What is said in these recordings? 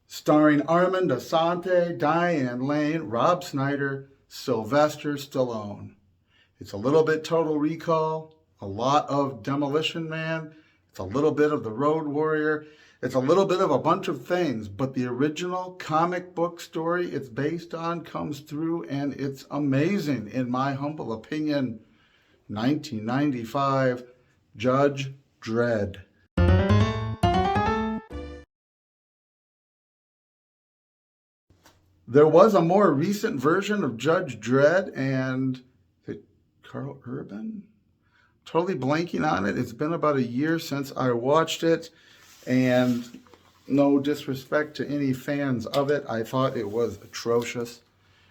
starring Armand Assante, Diane Lane, Rob Schneider, Sylvester Stallone. It's a little bit Total Recall, a lot of Demolition Man, it's a little bit of The Road Warrior, it's a little bit of a bunch of things, but the original comic book story it's based on comes through, and it's amazing, in my humble opinion. 1995, Judge Dredd. There was a more recent version of Judge Dredd, and is it Carl Urban? Totally blanking on it. It's been about a year since I watched it, and no disrespect to any fans of it, I thought it was atrocious.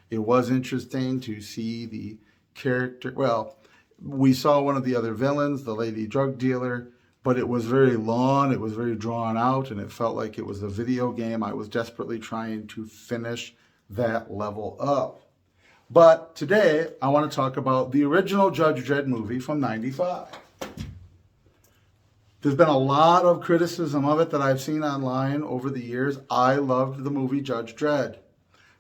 It was interesting to see the character. Well, we saw one of the other villains, the lady drug dealer, but it was very long, it was very drawn out, and it felt like it was a video game. I was desperately trying to finish that level up. But today, I want to talk about the original Judge Dredd movie from '95. There's been a lot of criticism of it that I've seen online over the years. I loved the movie Judge Dredd.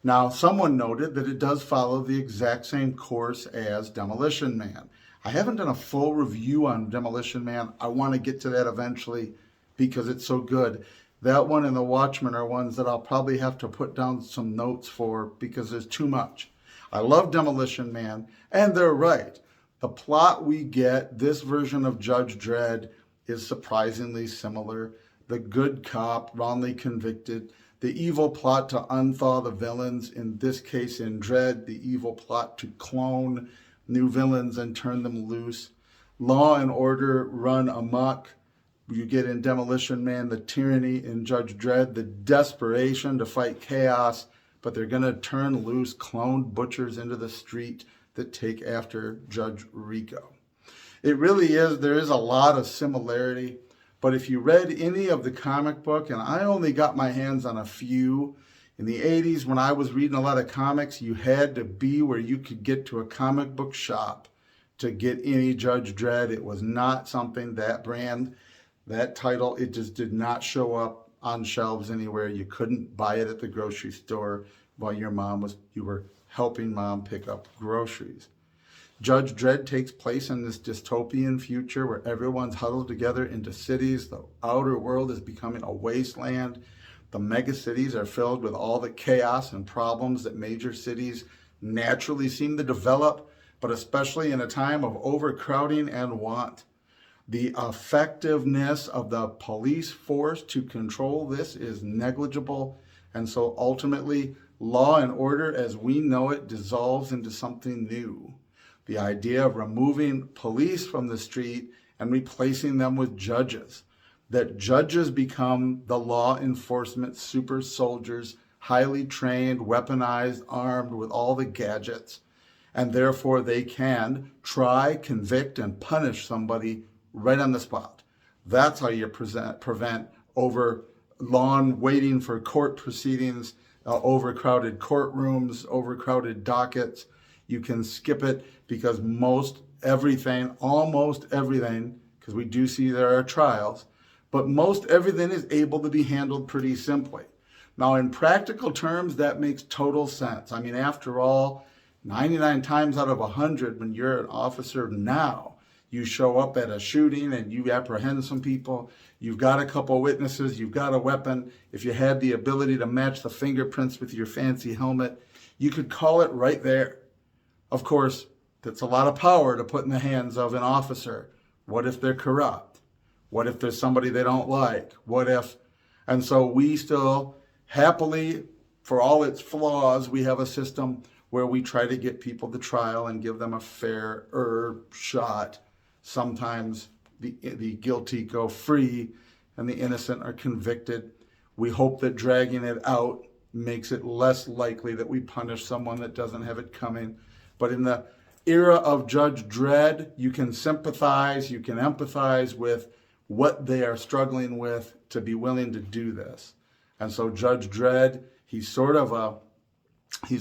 Now, someone noted that it does follow the exact same course as Demolition Man. I haven't done a full review on Demolition Man. I want to get to that eventually because it's so good. That one and The Watchmen are ones that I'll probably have to put down some notes for because there's too much. I love Demolition Man, and they're right. The plot we get, this version of Judge Dredd, is surprisingly similar. The good cop, wrongly convicted, the evil plot to unthaw the villains, in this case in Dredd, the evil plot to clone new villains and turn them loose. Law and order run amok. You get in Demolition Man the tyranny, in Judge Dredd the desperation to fight chaos, but they're going to turn loose cloned butchers into the street that take after Judge Rico. It really is, there is a lot of similarity, but if you read any of the comic book, and I only got my hands on a few, in the 80s when I was reading a lot of comics, you had to be where you could get to a comic book shop to get any Judge Dredd. It was not something, that brand, that title, it just did not show up on shelves anywhere. You couldn't buy it at the grocery store while you were helping mom pick up groceries. Judge Dredd takes place in this dystopian future where everyone's huddled together into cities. The outer world is becoming a wasteland. The megacities are filled with all the chaos and problems that major cities naturally seem to develop, but especially in a time of overcrowding and want. The effectiveness of the police force to control this is negligible, and so ultimately, law and order as we know it dissolves into something new. The idea of removing police from the street and replacing them with judges. That judges become the law enforcement super soldiers, highly trained, weaponized, armed with all the gadgets, and therefore they can try, convict, and punish somebody right on the spot. That's how you prevent over long waiting for court proceedings, overcrowded courtrooms, overcrowded dockets. You can skip it because almost everything, because we do see there are trials, but most everything is able to be handled pretty simply. Now, in practical terms, that makes total sense. I mean, after all, 99 times out of 100, when you're an officer now, you show up at a shooting and you apprehend some people, you've got a couple witnesses, you've got a weapon. If you had the ability to match the fingerprints with your fancy helmet, you could call it right there. Of course, that's a lot of power to put in the hands of an officer. What if they're corrupt? What if there's somebody they don't like? What if? And so we still happily, for all its flaws, we have a system where we try to get people to trial and give them a fairer shot. Sometimes the guilty go free and the innocent are convicted. We hope that dragging it out makes it less likely that we punish someone that doesn't have it coming. But in the era of Judge Dredd, you can sympathize, you can empathize with what they are struggling with to be willing to do this. And so Judge Dredd, he's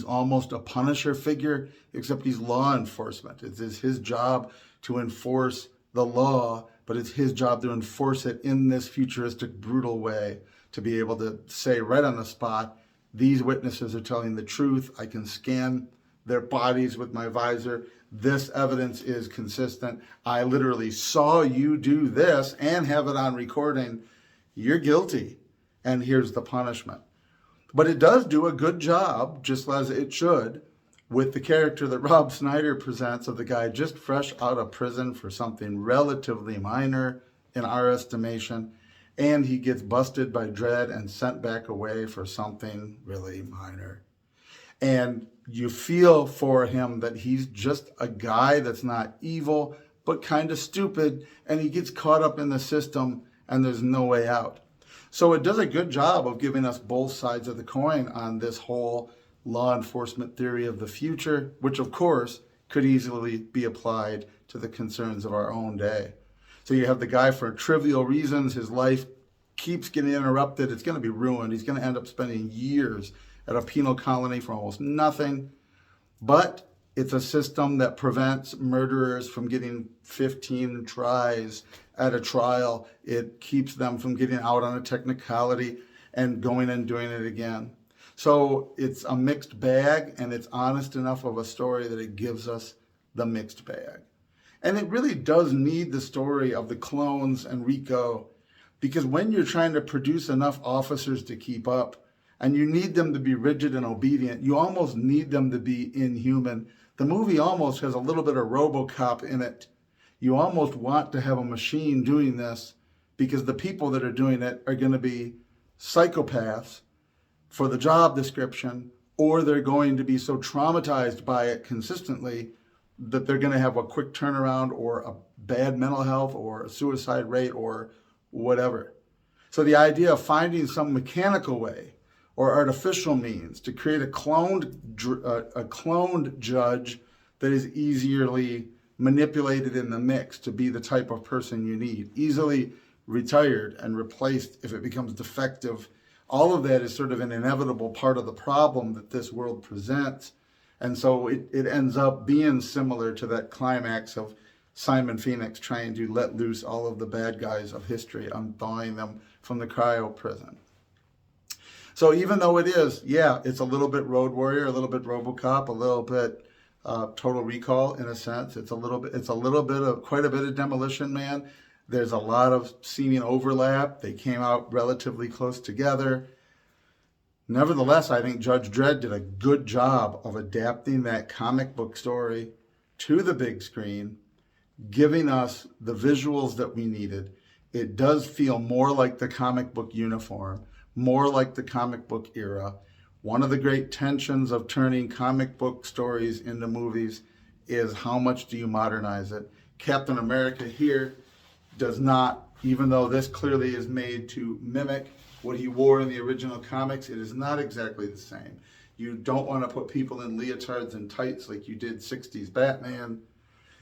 almost a Punisher figure, except he's law enforcement. It is his job to enforce the law, but it's his job to enforce it in this futuristic, brutal way. to be able to say right on the spot, these witnesses are telling the truth. I can scan their bodies with my visor. This evidence is consistent. I literally saw you do this and have it on recording. You're guilty, and here's the punishment. But it does do a good job, just as it should, with the character that Rob Schneider presents of the guy just fresh out of prison for something relatively minor in our estimation, and he gets busted by Dredd and sent back away for something really minor. And you feel for him that he's just a guy that's not evil, but kind of stupid, and he gets caught up in the system, and there's no way out. So it does a good job of giving us both sides of the coin on this whole law enforcement theory of the future, which of course could easily be applied to the concerns of our own day. So you have the guy, for trivial reasons, his life keeps getting interrupted. It's going to be ruined. He's going to end up spending years at a penal colony for almost nothing. But it's a system that prevents murderers from getting 15 tries at a trial. It keeps them from getting out on a technicality and going and doing it again. So it's a mixed bag, and it's honest enough of a story that it gives us the mixed bag. And it really does need the story of the clones and Rico, because when you're trying to produce enough officers to keep up, and you need them to be rigid and obedient, you almost need them to be inhuman. The movie almost has a little bit of RoboCop in it. You almost want to have a machine doing this, because the people that are doing it are going to be psychopaths for the job description, or they're going to be so traumatized by it consistently that they're going to have a quick turnaround or a bad mental health or a suicide rate or whatever. So the idea of finding some mechanical way or artificial means to create a cloned judge that is easily manipulated in the mix to be the type of person you need, easily retired and replaced if it becomes defective. All of that is sort of an inevitable part of the problem that this world presents. And so it ends up being similar to that climax of Simon Phoenix trying to let loose all of the bad guys of history, unthawing them from the cryo prison. So even though it is, it's a little bit Road Warrior, a little bit RoboCop, a little bit Total Recall in a sense. It's a little bit of quite a bit of Demolition Man. There's a lot of seeming overlap. They came out relatively close together. Nevertheless, I think Judge Dredd did a good job of adapting that comic book story to the big screen, giving us the visuals that we needed. It does feel more like the comic book uniform, more like the comic book era. One of the great tensions of turning comic book stories into movies is how much do you modernize it? Captain America here does not, even though this clearly is made to mimic what he wore in the original comics, it is not exactly the same. You don't want to put people in leotards and tights like you did 60s Batman.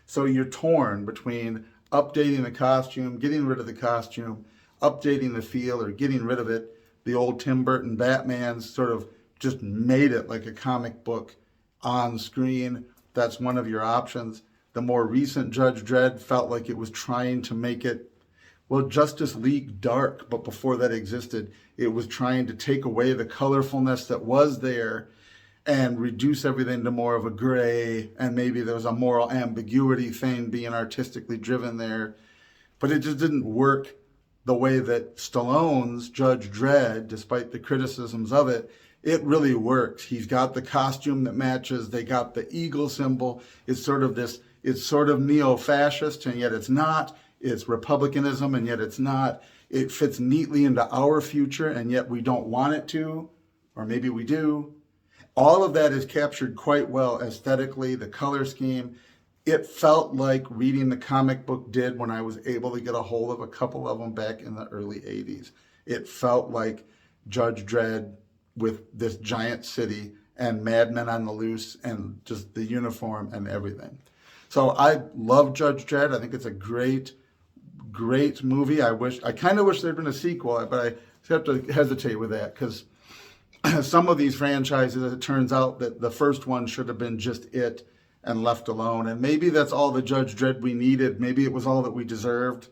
So you're torn between updating the costume, getting rid of the costume, updating the feel, or getting rid of it. The old Tim Burton Batmans sort of just made it like a comic book on screen. That's one of your options. The more recent Judge Dredd felt like it was trying to make it, well, Justice League dark, but before that existed, it was trying to take away the colorfulness that was there and reduce everything to more of a gray, and maybe there was a moral ambiguity thing being artistically driven there. But it just didn't work the way that Stallone's Judge Dredd, despite the criticisms of it, it really works. He's got the costume that matches. They got the eagle symbol. It's sort of neo-fascist, and yet it's not. It's republicanism, and yet it's not. It fits neatly into our future, and yet we don't want it to, or maybe we do. All of that is captured quite well aesthetically, the color scheme. It felt like reading the comic book did when I was able to get a hold of a couple of them back in the early 80s. It felt like Judge Dredd with this giant city and madmen on the loose and just the uniform and everything. So I love Judge Dredd. I think it's a great movie. I kind of wish there'd been a sequel, but I have to hesitate with that because some of these franchises, it turns out that the first one should have been just it and left alone. And maybe that's all the Judge Dredd we needed. Maybe it was all that we deserved,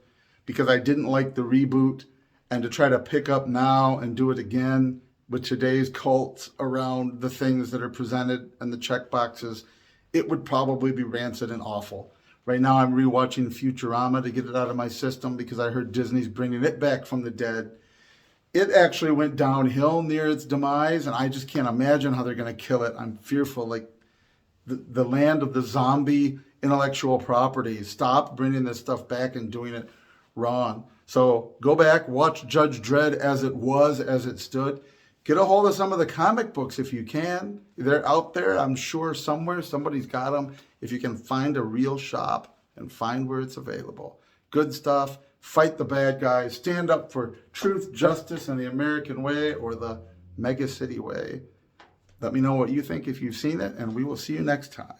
because I didn't like the reboot. And to try to pick up now and do it again with today's cults around the things that are presented and the check boxes, it would probably be rancid and awful. Right now I'm rewatching Futurama to get it out of my system because I heard Disney's bringing it back from the dead. It actually went downhill near its demise, and I just can't imagine how they're going to kill it. I'm fearful, like the land of the zombie intellectual property. Stop bringing this stuff back and doing it wrong. So go back, watch Judge Dredd as it was, as it stood. Get a hold of some of the comic books if you can. They're out there, I'm sure somewhere. Somebody's got them. If you can find a real shop and find where it's available. Good stuff. Fight the bad guys. Stand up for truth, justice, and the American way, or the mega city way. Let me know what you think if you've seen it, and we will see you next time.